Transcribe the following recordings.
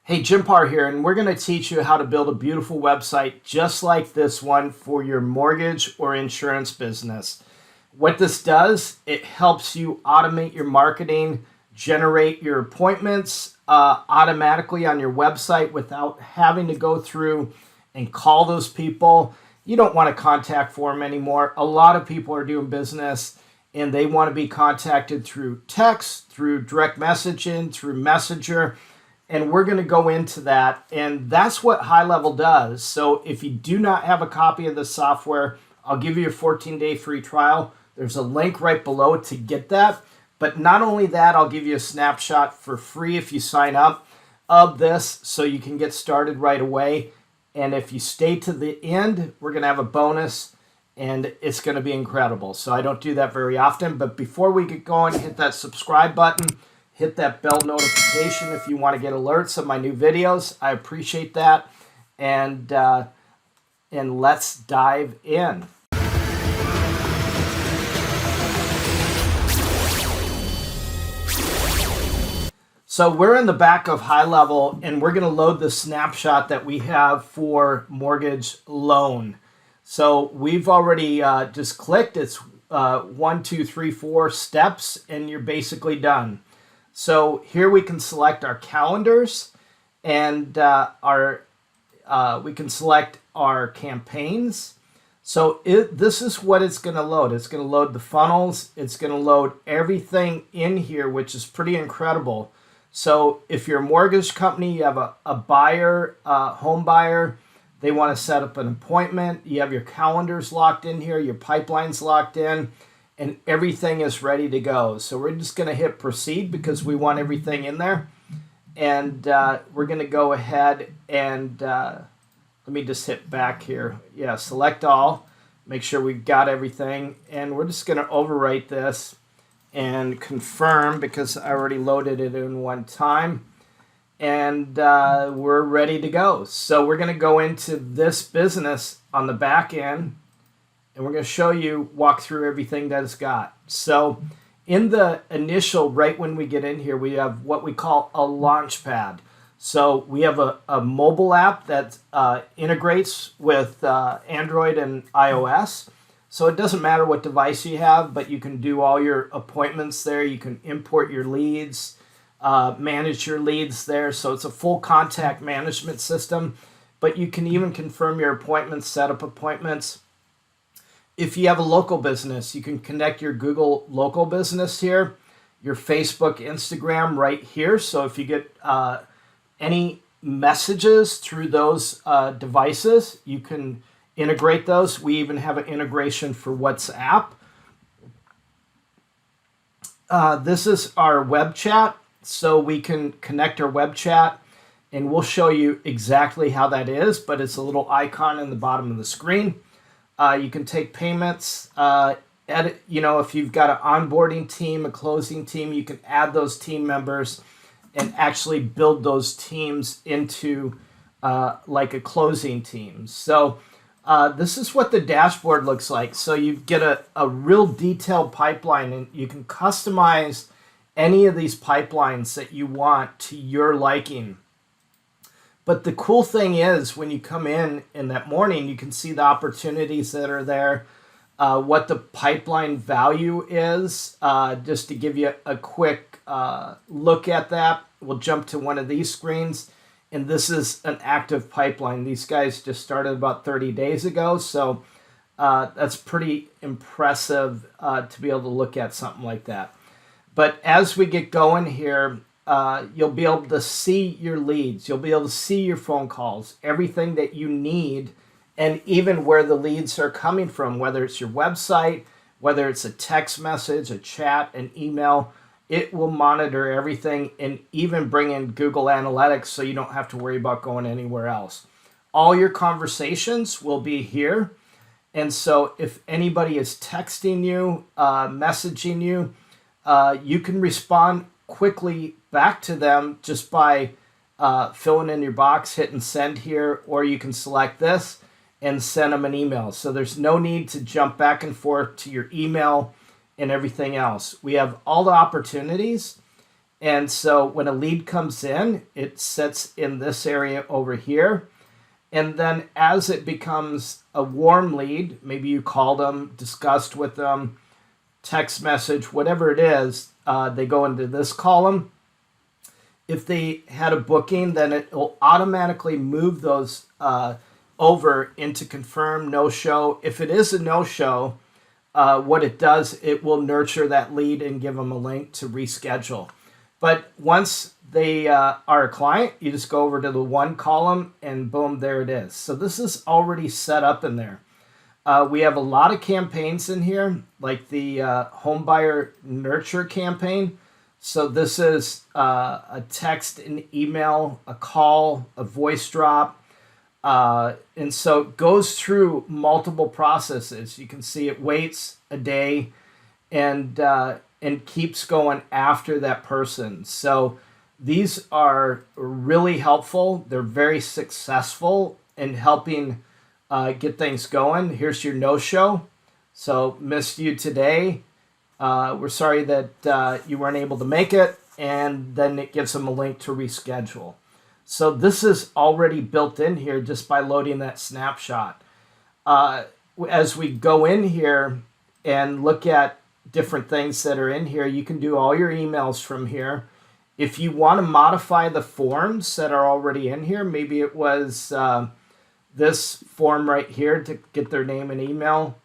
Hey, Jim Paar here, and we're going to teach you how to build a beautiful website just like this one for your mortgage or insurance business. What this does, it helps you automate your marketing, generate your appointments automatically on your website without having to go through and call those people. You don't want a contact form anymore. A lot of people are doing business and they want to be contacted through text, through direct messaging, through Messenger. And we're going to go into that, and that's what HighLevel does. So if you do not have a copy of the software, I'll give you a 14-day free trial. There's a link right below to get that. But not only that, I'll give you a snapshot for free if you sign up of this so you can get started right away. And if you stay to the end, we're going to have a bonus, and it's going to be incredible. So I don't do that very often. But before we get going, hit that subscribe button. Hit that bell notification if you want to get alerts of my new videos. I appreciate that. And let's dive in. So we're in the back of HighLevel, and we're going to load the snapshot that we have for mortgage loan. So we've already just clicked. It's 1, 2, 3, 4 steps, and you're basically done. So here we can select our calendars, and we can select our campaigns. So this is what it's going to load. It's going to load the funnels. It's going to load everything in here, which is pretty incredible. So if you're a mortgage company, you have a buyer, home buyer, they want to set up an appointment. You have your calendars locked in here, your pipelines locked in, and everything is ready to go. So we're just going to hit proceed because we want everything in there. And we're going to go ahead and let me just hit back here. Yeah, select all. Make sure we've got everything. And we're just going to overwrite this and confirm because I already loaded it in one time. And we're ready to go. So we're going to go into this business on the back end. And we're going to show you, walk through everything that it's got. So in the initial, right when we get in here, we have what we call a launch pad. So we have a mobile app that integrates with Android and iOS. So it doesn't matter what device you have, but you can do all your appointments there. You can import your leads, manage your leads there. So it's a full contact management system, but you can even confirm your appointments, set up appointments. If you have a local business, you can connect your Google local business here, your Facebook, Instagram right here. So if you get any messages through those devices, you can integrate those. We even have an integration for WhatsApp. This is our web chat. So we can connect our web chat, and we'll show you exactly how that is, but it's a little icon in the bottom of the screen. You can take payments, edit, if you've got an onboarding team, a closing team, you can add those team members and actually build those teams into like a closing team. So this is what the dashboard looks like. So you get a real detailed pipeline, and you can customize any of these pipelines that you want to your liking. But the cool thing is when you come in that morning, you can see the opportunities that are there, what the pipeline value is. Just to give you a quick look at that, we'll jump to one of these screens. And this is an active pipeline. These guys just started about 30 days ago. So that's pretty impressive to be able to look at something like that. But as we get going here, you'll be able to see your leads. You'll be able to see your phone calls, everything that you need, and even where the leads are coming from, whether it's your website, whether it's a text message, a chat, an email. It will monitor everything and even bring in Google Analytics so you don't have to worry about going anywhere else. All your conversations will be here. And so if anybody is texting you, messaging you, you can respond quickly back to them just by filling in your box, hitting send here, or you can select this and send them an email. So there's no need to jump back and forth to your email and everything else. We have all the opportunities, And so when a lead comes in, it sits in this area over here. And then as it becomes a warm lead, maybe you called them, discussed with them, text message, whatever it is, they go into this column. If they had a booking, then it will automatically move those over into confirm, no-show. If it is a no-show, what it does, it will nurture that lead and give them a link to reschedule. But once they are a client, you just go over to the one column and boom, there it is. So this is already set up in there. We have a lot of campaigns in here, like the home buyer nurture campaign. So this is a text, an email, a call, a voice drop. And so it goes through multiple processes. You can see it waits a day and keeps going after that person. So these are really helpful. They're very successful in helping get things going. Here's your no-show. So missed you today. We're sorry that you weren't able to make it. And then it gives them a link to reschedule. So this is already built in here just by loading that snapshot. As we go in here and look at different things that are in here, you can do all your emails from here. If you want to modify the forms that are already in here, maybe it was this form right here to get their name and email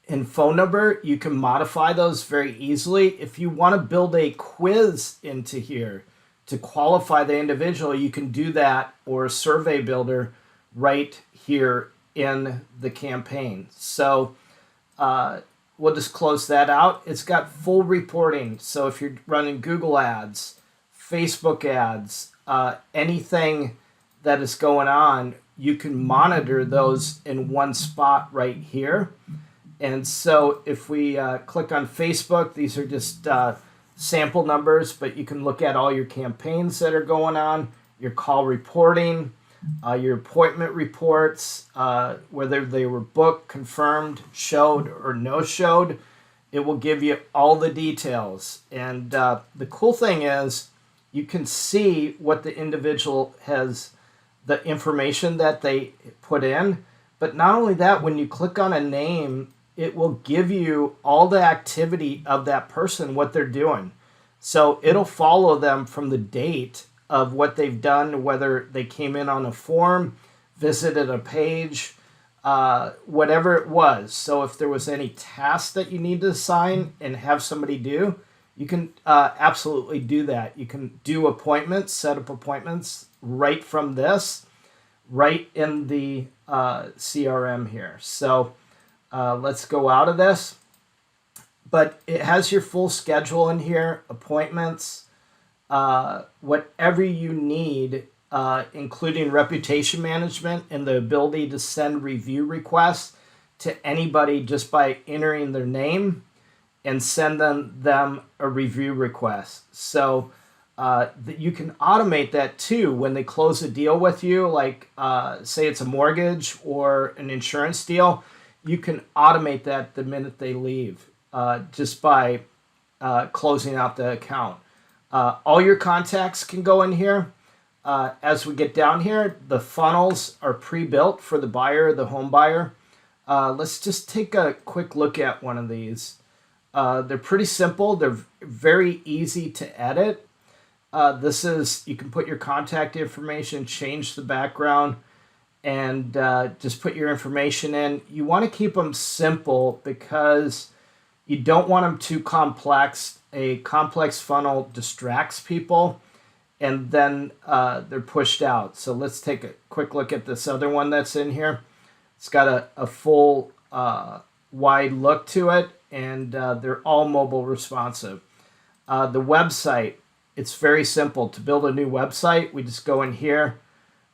and phone number, you can modify those very easily. If you want to build a quiz into here to qualify the individual, you can do that, or a survey builder right here in the campaign. So we'll just close that out. It's got full reporting. So if you're running Google ads, Facebook ads, anything that is going on, you can monitor those in one spot right here. And so if we click on Facebook, these are just sample numbers, but you can look at all your campaigns that are going on, your call reporting, your appointment reports, whether they were booked, confirmed, showed, or no showed. It will give you all the details. And the cool thing is you can see what the individual has, the information that they put in. But not only that, when you click on a name, it will give you all the activity of that person, what they're doing. So it'll follow them from the date of what they've done, whether they came in on a form, visited a page, whatever it was. So if there was any task that you need to assign and have somebody do, you can absolutely do that. You can do appointments, set up appointments right from this, right in the CRM here. So let's go out of this. But it has your full schedule in here, appointments, whatever you need, including reputation management and the ability to send review requests to anybody just by entering their name and send them a review request. So that you can automate that too when they close a deal with you, like say it's a mortgage or an insurance deal. You can automate that the minute they leave just by closing out the account. All your contacts can go in here. As we get down here, the funnels are pre-built for the buyer, the home buyer. Let's just take a quick look at one of these. They're pretty simple. They're very easy to edit. This is, you can put your contact information, change the background, and just put your information in. You want to keep them simple because you don't want them too complex. A complex funnel distracts people, and then they're pushed out. So let's take a quick look at this other one that's in here. It's got a full wide look to it, and they're all mobile responsive. The website, it's very simple. To build a new website, we just go in here,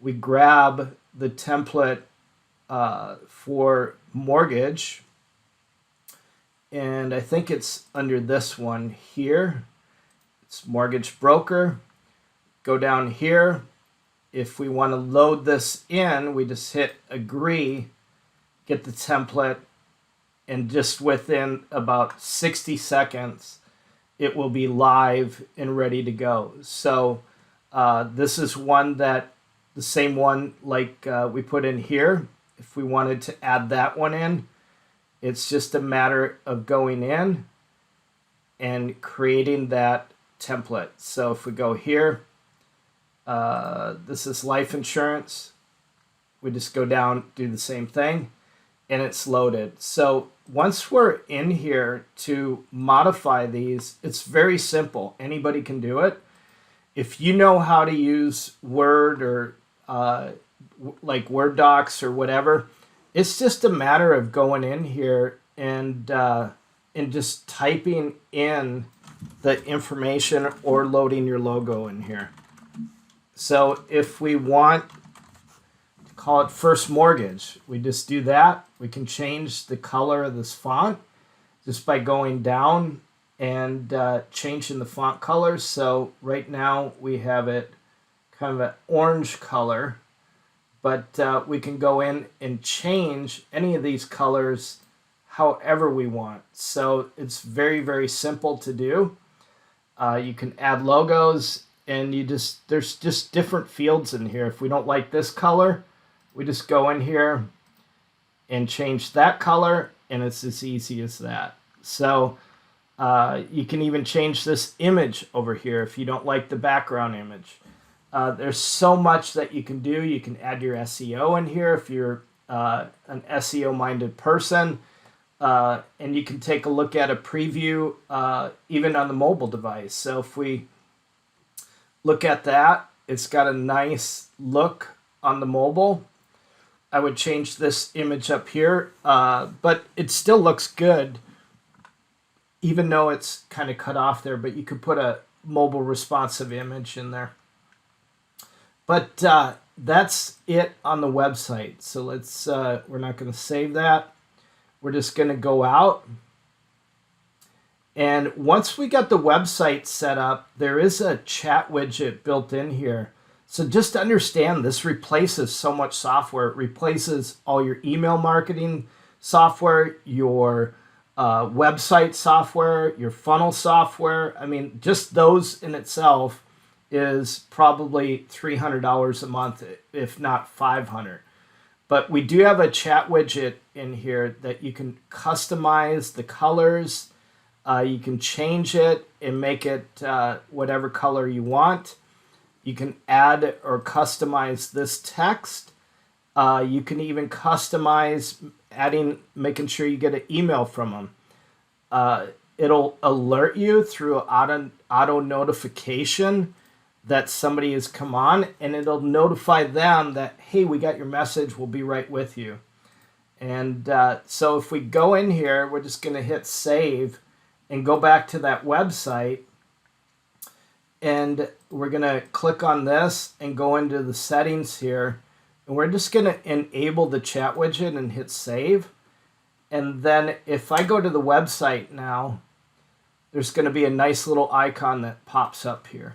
we grab the template for mortgage, and I think it's under this one here. It's mortgage broker. Go down here. If we want to load this in, we just hit agree, get the template, and just within about 60 seconds, it will be live and ready to go. So this is one that, the same one like we put in here. If we wanted to add that one in, it's just a matter of going in and creating that template. So if we go here, this is life insurance. We just go down, do the same thing, and it's loaded. So once we're in here to modify these, it's very simple. Anybody can do it. If you know how to use Word or like Word docs or whatever, it's just a matter of going in here and just typing in the information or loading your logo in here. So if we want to call it First Mortgage, we just do that. We can change the color of this font just by going down and changing the font color. So right now we have it kind of an orange color, but we can go in and change any of these colors however we want. So it's very, very simple to do. You can add logos, and there's just different fields in here. If we don't like this color, we just go in here and change that color, and it's as easy as that. So you can even change this image over here if you don't like the background image. There's so much that you can do. You can add your SEO in here if you're an SEO-minded person. And you can take a look at a preview even on the mobile device. So if we look at that, it's got a nice look on the mobile. I would change this image up here, but it still looks good, even though it's kind of cut off there. But you could put a mobile responsive image in there. But that's it on the website. So let's, we're not going to save that. We're just going to go out. And once we got the website set up, there is a chat widget built in here. So just to understand, this replaces so much software. It replaces all your email marketing software, your website software, your funnel software. I mean, just those in itself is probably $300 a month, if not $500. But we do have a chat widget in here that you can customize the colors. You can change it and make it whatever color you want. You can add or customize this text. You can even customize making sure you get an email from them. It'll alert you through auto notification that somebody has come on, and it'll notify them that, hey, we got your message, we'll be right with you. And so if we go in here, we're just going to hit save and go back to that website, and we're going to click on this and go into the settings here, and we're just going to enable the chat widget and hit save. And then if I go to the website now, there's going to be a nice little icon that pops up here.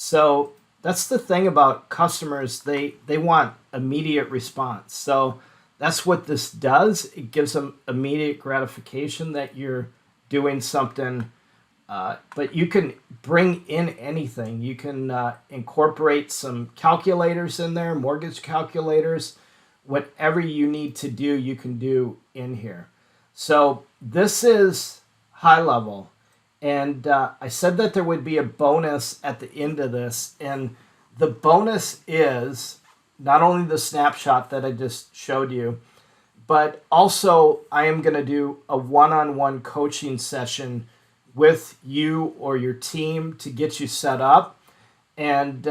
So that's the thing about customers. They want immediate response. So that's what this does. It gives them immediate gratification that you're doing something. But you can bring in anything. You can incorporate some calculators in there, mortgage calculators. Whatever you need to do, you can do in here. So this is HighLevel. And I said that there would be a bonus at the end of this. And the bonus is not only the snapshot that I just showed you, but also I am going to do a one-on-one coaching session with you or your team to get you set up. And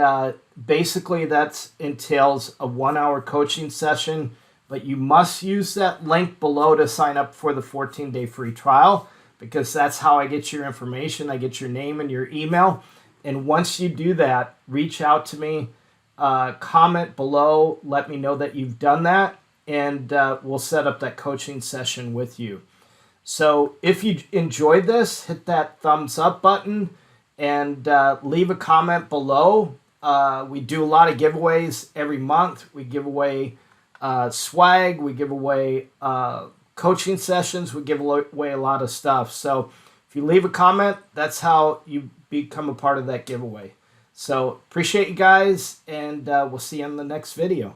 basically that entails a 1-hour coaching session, but you must use that link below to sign up for the 14-day free trial, because that's how I get your information. I get your name and your email. And once you do that, reach out to me, comment below, let me know that you've done that, and we'll set up that coaching session with you. So if you enjoyed this, hit that thumbs up button and leave a comment below. We do a lot of giveaways every month. We give away swag, we give away coaching sessions, we give away a lot of stuff. So If you leave a comment, that's how you become a part of that giveaway. So appreciate you guys, and we'll see you in the next video.